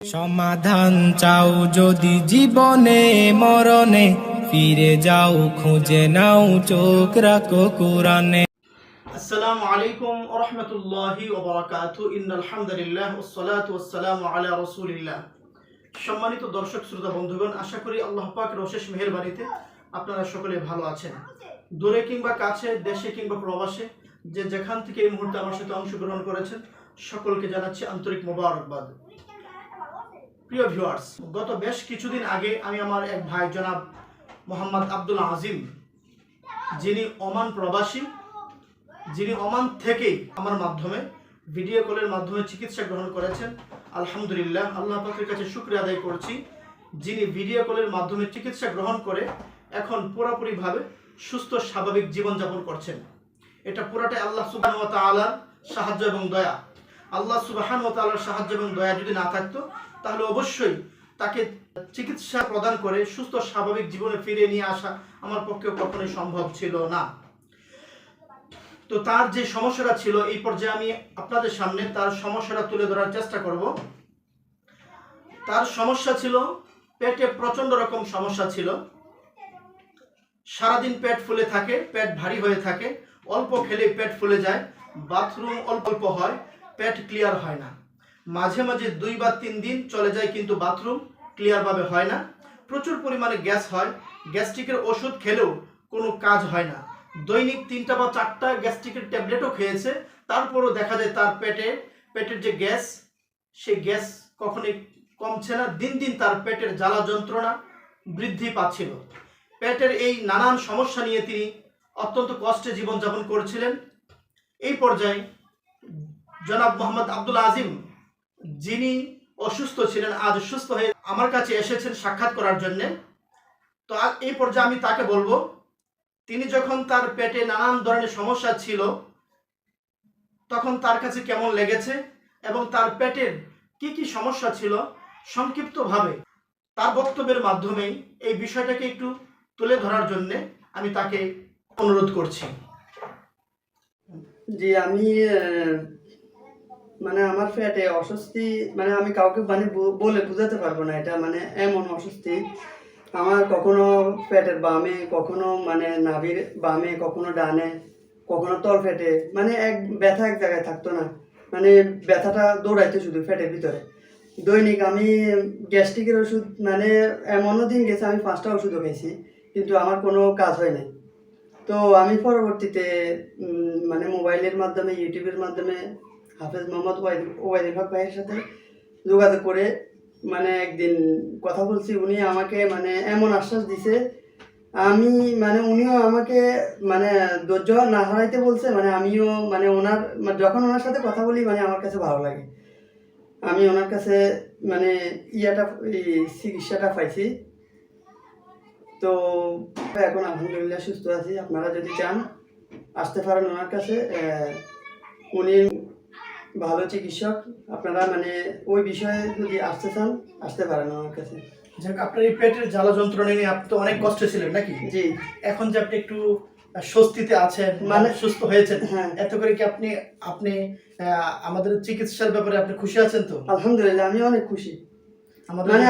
সমাধান চাও যদি জীবনে মরণে, ফিরে যাও খুঁজে নাও চোখ রাখো কোরআনে। আসসালামু আলাইকুম ওয়া রাহমাতুল্লাহি ওয়া বারাকাতুহু। ইন্নাল হামদুলিল্লাহ ওয়াসসালাতু ওয়াসসালামু আলা রাসূলিল্লাহ। সম্মানিত দর্শক শ্রোতা বন্ধুগণ, আশা করি আল্লাহ পাকের অশেষ মেহেরবানিতে আপনারা সকলে ভালো আছেন। দূরে কিংবা কাছে, দেশে কিংবা প্রবাসে, যে যেখান থেকে এই মুহূর্তে আমার সাথে অংশগ্রহণ করেছেন, সকলকে জানাচ্ছি আন্তরিক মোবারকবাদ। প্রিয় ভিউয়ার্স, গত বেশ কিছুদিন আগে আমি আমার এক ভাই জনাব মোহাম্মদ আব্দুল আজিম, যিনি ওমান প্রবাসী, যিনি ওমান থেকেই আমার মাধ্যমে ভিডিও কলের মাধ্যমে চিকিৎসা গ্রহণ করেছেন। আলহামদুলিল্লাহ, আল্লাহ পাকের কাছে শুকরিয়া আদায় করছি, যিনি ভিডিও কলের মাধ্যমে চিকিৎসা গ্রহণ করে এখন পুরোপুরিভাবে সুস্থ স্বাভাবিক জীবনযাপন করছেন। এটা পুরাটাই আল্লাহ সুবহানাহু ওয়া তাআলার সাহায্য এবং দয়া। আল্লাহ সুবহানাহু ওয়া তাআলার সাহায্য এবং দয়া যদি না থাকতো, তাহলে অবশ্যই তাকে চিকিৎসা প্রদান করে সুস্থ স্বাভাবিক জীবনে ফিরিয়ে নিয়ে আসা আমার পক্ষে কখনোই সম্ভব ছিল না। তো তার যে সমস্যাটা ছিল, এই পর্যায়ে আমি আপনাদের সামনে তার সমস্যাটা তুলে ধরার চেষ্টা করব। তার সমস্যা ছিল পেটে প্রচন্ড রকম সমস্যা ছিল। সারাদিন পেট ফুলে থাকে, পেট ভারী হয়ে থাকে, অল্প খেলে পেট ফুলে যায়, বাথরুম অল্প অল্প হয়, পেট ক্লিয়ার হয় না। মাঝে মাঝে 2 বা 3 দিন চলে যায় কিন্তু বাথরুম ক্লিয়ারভাবে হয় না। প্রচুর পরিমাণে গ্যাস হয়, গ্যাস্ট্রিকের ওষুধ খেলেও কোনো কাজ হয় না। দৈনিক 3টা বা 4টা গ্যাস্ট্রিকের ট্যাবলেটও খেয়েছে, তারপরও দেখা যায় তার পেটের যে গ্যাস, সেই গ্যাস কখনোই কমছে না। দিন দিন তার পেটের জ্বালা যন্ত্রণা বৃদ্ধি পাচ্ছিল। পেটের এই নানান সমস্যা নিয়ে তিনি অত্যন্ত কষ্টে জীবনযাপন করছিলেন। এই পর্যায়ে জনাব মোহাম্মদ আব্দুল আজিম, যিনি অসুস্থ ছিলেন, আজ সুস্থ হয়ে আমার কাছে এসেছেন সাক্ষাৎ করার জন্যে। তো এই পর্যায়ে আমি তাকে বলবো, তিনি যখন তার পেটে নানান ধরনের সমস্যা ছিল, তখন তার কাছে কেমন লেগেছে এবং তার পেটের কি কি সমস্যা ছিল, সংক্ষিপ্তভাবে তার বক্তব্যের মাধ্যমে এই বিষয়টাকে একটু তুলে ধরার জন্যে আমি তাকে অনুরোধ করছি। জি, আমি মানে আমার পেটে অস্বস্তি, মানে আমি কাউকে মানে বলে বোঝাতে পারবো না। এটা মানে এমন অস্বস্তি আমার, কখনো পেটের বামে, কখনো মানে নাভির বামে, কখনো ডানে, কখনো তল পেটে, মানে ব্যথা এক জায়গায় থাকতো না। মানে ব্যথাটা দৌড়াইতো শুধু পেটের ভিতরে। দৈনিক আমি গ্যাস্ট্রিকের ওষুধ, মানে এমনও দিন গেছে আমি 5টা ওষুধও খেয়েছি, কিন্তু আমার কোনো কাজ হয় নাই। তো আমি পরবর্তীতে মানে মোবাইলের মাধ্যমে, ইউটিউবের মাধ্যমে হাফেজ মোহাম্মদ ওবায়দুল হক ভাইয়ের সাথে যোগাযোগ করে মানে একদিন কথা বলছি। উনি আমাকে মানে এমন আশ্বাস দিছে, আমি মানে উনিও আমাকে মানে ধৈর্য না হারাইতে বলছে। মানে আমিও মানে যখন ওনার সাথে কথা বলি, মানে আমার কাছে ভালো লাগে। আমি ওনার কাছে মানে চিকিৎসাটা পাইছি। তো এখন আলহামদুলিল্লাহ সুস্থ আছি। আপনারা যদি চান আসতে পারেন ওনার কাছে। উনি ভালো চিকিৎসক। আপনারা মানে ওই বিষয়ে যদি আসতে চান, আসতে পারেন ওনার কাছে। যাক, আপনার এই পেটের জ্বালা যন্ত্রণা নিয়ে আপনি তো অনেক কষ্টে ছিলেন নাকি? জি। এখন যে আপনি একটু স্বস্তিতে আছেন, মানে সুস্থ হয়েছেন, হ্যাঁ, এত করে কি আপনি আমাদের চিকিৎসার ব্যাপারে আপনি খুশি আছেন? তো আলহামদুলিল্লাহ আমি অনেক খুশি। মানে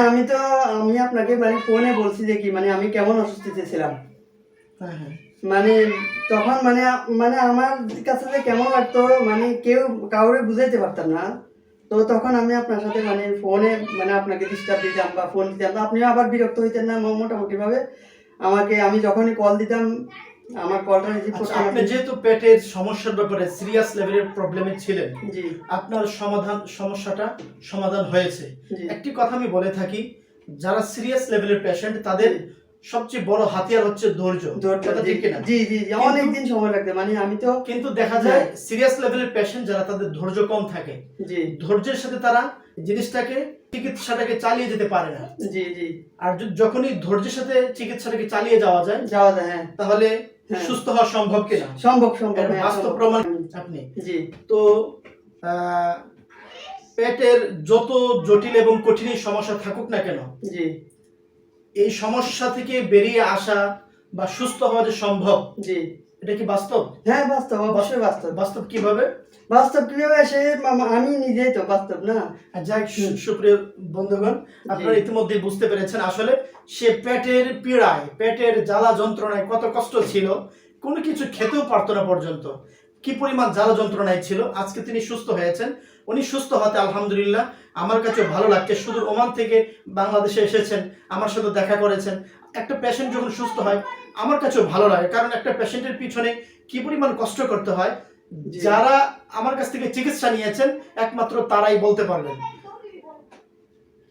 আমি আপনাকে মানে ফোনে বলছি যে কি মানে আমি কেমন অসুস্থতে ছিলাম। হ্যাঁ হ্যাঁ, মানে তখন মানে মানে আমার কাছে যে কেমন লাগতো, মানে কাউরে বুঝাইতে পারতাম না। তো তখন আমি আপনার সাথে মানে ফোনে মানে আপনাকে ডিস্টার্ব দিতাম বা ফোন দিতাম, আপনিও আবার বিরক্ত হইতেন না মোটামুটি ভাবে আমাকে। আমি যখনই কল দিতাম, আমার কলটা রিসিভ করতেন। আপনি যেহেতু পেটের সমস্যার ব্যাপারে সিরিয়াস লেভেলের প্রবলেমে ছিলেন, জি, আপনার সমস্যাটা সমাধান হয়েছে। একটি কথা আমি বলে থাকি, যারা সিরিয়াস লেভেলের পেশেন্ট, তাদের সবচেয়ে বড় হাতিয়ার হচ্ছে ধৈর্য। ঠিক কিনা? জি জি, অনেক দিন সময় লাগবে। মানে আমি তো কিন্তু দেখা যায় সিরিয়াস লেভেলের পেশেন্ট যারা, তাদের ধৈর্য কম থাকে। জি, ধৈর্যের সাথে তারা চিকিৎসাটাকে চালিয়ে যেতে পারে না। জি জি, আর যখনই ধৈর্যের সাথে চিকিৎসাটাকে চালিয়ে যাওয়া যায়, হ্যাঁ, তাহলে সুস্থ হওয়া সম্ভব কিনা, সম্ভব বাস্তব প্রমাণ আপনি। জি। তো পেটের যত জটিল এবং কঠিন সমস্যা থাকুক না কেন, জি, এই সমস্যা থেকে বেরিয়ে আসা বা সুস্থ হওয়া যে সম্ভব, জি, এটা কি বাস্তব? হ্যাঁ বাস্তব, অবশ্যই বাস্তব। বাস্তব কিভাবে? বাস্তব কিভাবে সে আমি নিজেই তো বাস্তব না। যাই সুপ্রিয় বন্ধুগণ, আপনারা ইতিমধ্যে বুঝতে পেরেছেন আসলে সে পেটের পীড়ায়, পেটের জ্বালা যন্ত্রণায় কত কষ্ট ছিল, কোনো কিছু খেতেও পারতো না পর্যন্ত, কি পরিমাণ জ্বালা যন্ত্রণায় ছিল। আজকে তিনি সুস্থ হয়েছেন। উনি সুস্থ হতে আলহামদুলিল্লাহ আমার কাছে ভালো লাগছে। সুদূর ওমান থেকে বাংলাদেশে এসেছেন, আমার সাথে দেখা করেছেন। একটা পেশেন্ট যখন সুস্থ হয় আমার কাছেও ভালো লাগে, কারণ একটা পেশেন্টের পিছনে কি পরিমাণ কষ্ট করতে হয়, যারা আমার কাছ থেকে চিকিৎসা নিয়েছেন একমাত্র তারাই বলতে পারবেন।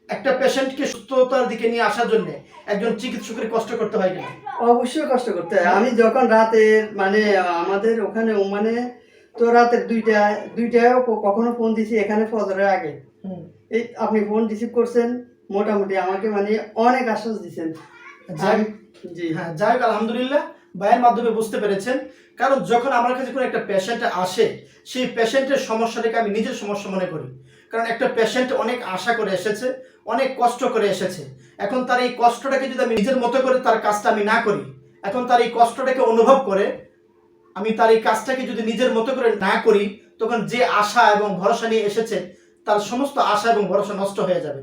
একটা পেশেন্টকে সুস্থতার দিকে নিয়ে আসার জন্য একজন চিকিৎসকের কষ্ট করতে হয় কিনা? অবশ্যই কষ্ট করতে হয়। আমি যখন রাতে মানে আমাদের ওখানে ওমানে তো রাতের দুইটায় কখনো ফোন দিছি, এখানে ফজরের আগে। এই আপনি ফোন রিসিভ করছেন, মোটামুটি আমাকে মানে অনেক আশ্বাস দিচ্ছেন। জি হ্যাঁ, যাই হোক আলহামদুলিল্লাহ ভাইয়ের মাধ্যমে বুঝতে পেরেছেন। কারণ যখন আমার কাছে কোনো একটা পেশেন্ট আসে, সেই পেশেন্টের সমস্যাটাকে আমি নিজের সমস্যা মনে করি। কারণ একটা পেশেন্ট অনেক আশা করে এসেছে, অনেক কষ্ট করে এসেছে। এখন তার এই কষ্টটাকে যদি আমি নিজের মতো করে তার কাজটা আমি না করি, এখন তার এই কষ্টটাকে অনুভব করে আমি তার এই কাজটাকে যদি নিজের মতো করে না করি, তখন যে আশা এবং ভরসা নিয়ে এসেছে তার সমস্ত আশা এবং ভরসা নষ্ট হয়ে যাবে।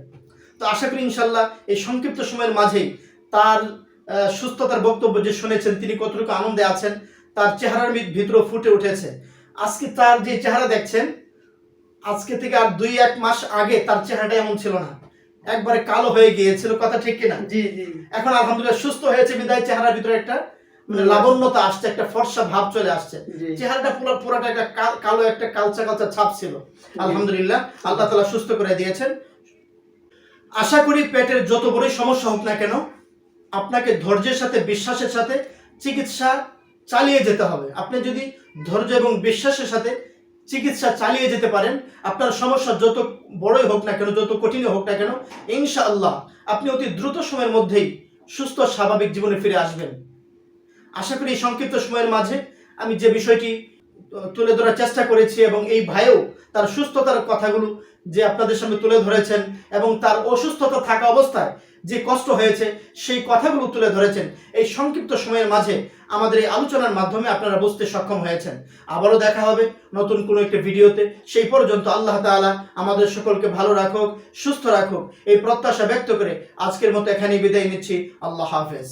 তো আশা করি ইনশাল্লাহ এই সংক্ষিপ্ত সময়ের মাঝেই তার সুস্থতার বক্তব্য যে শুনেছেন, তিনি কতটুকু আনন্দে আছেন তার চেহারার ভিতরে ফুটে উঠেছে। আজকে তার যে চেহারা দেখছেন, আজকে থেকে আর 2-1 মাস আগে তার চেহারাটা এমন ছিল না, একবারে কালো হয়ে গিয়েছিল, কথা ঠিক কিনা? জি জি। এখন আলহামদুলিল্লাহ সুস্থ হয়েছে বিদায় চেহারার ভিতরে একটা মানে লাবণ্যতা আসছে, একটা ফর্সা ভাব চলে আসছে। চেহারাটা পুরোটা একটা কালো একটা কালচা কালচা ছাপ ছিল। আলহামদুলিল্লাহ আল্লাহ তাআলা সুস্থ করে দিয়েছেন। আশা করি পেটের যত বড়ই সমস্যা হোক না কেন, আপনাকে ধৈর্যের সাথে বিশ্বাসের সাথে চিকিৎসা চালিয়ে যেতে হবে। আপনি যদি ধৈর্য এবং বিশ্বাসের সাথে চিকিৎসা চালিয়ে যেতে পারেন, আপনার সমস্যা যত বড়ই হোক না কেন, যত কঠিনই হোক না কেন, ইনশাআল্লাহ আপনি অতি দ্রুত সময়ের মধ্যেই সুস্থ স্বাভাবিক জীবনে ফিরে আসবেন। আশা করি এই সংক্ষিপ্ত সময়ের মাঝে আমি যে বিষয়টি তুলে ধরার চেষ্টা করেছি, এবং এই ভাইও তার সুস্থতার কথাগুলো যে আপনাদের সামনে তুলে ধরেছেন, এবং তার অসুস্থতা থাকা অবস্থায় যে কষ্ট হয়েছে সেই কথাগুলো তুলে ধরেছেন, এই সংক্ষিপ্ত সময়ের মাঝে আমাদের এই আলোচনার মাধ্যমে আপনারা বুঝতে সক্ষম হয়েছেন। আবারও দেখা হবে নতুন কোনো একটা ভিডিওতে। সেই পর্যন্ত আল্লাহ তাআলা আমাদের সকলকে ভালো রাখুক, সুস্থ রাখুক, এই প্রত্যাশা ব্যক্ত করে আজকের মতো এখানেই বিদায় নিচ্ছি। আল্লাহ হাফেজ।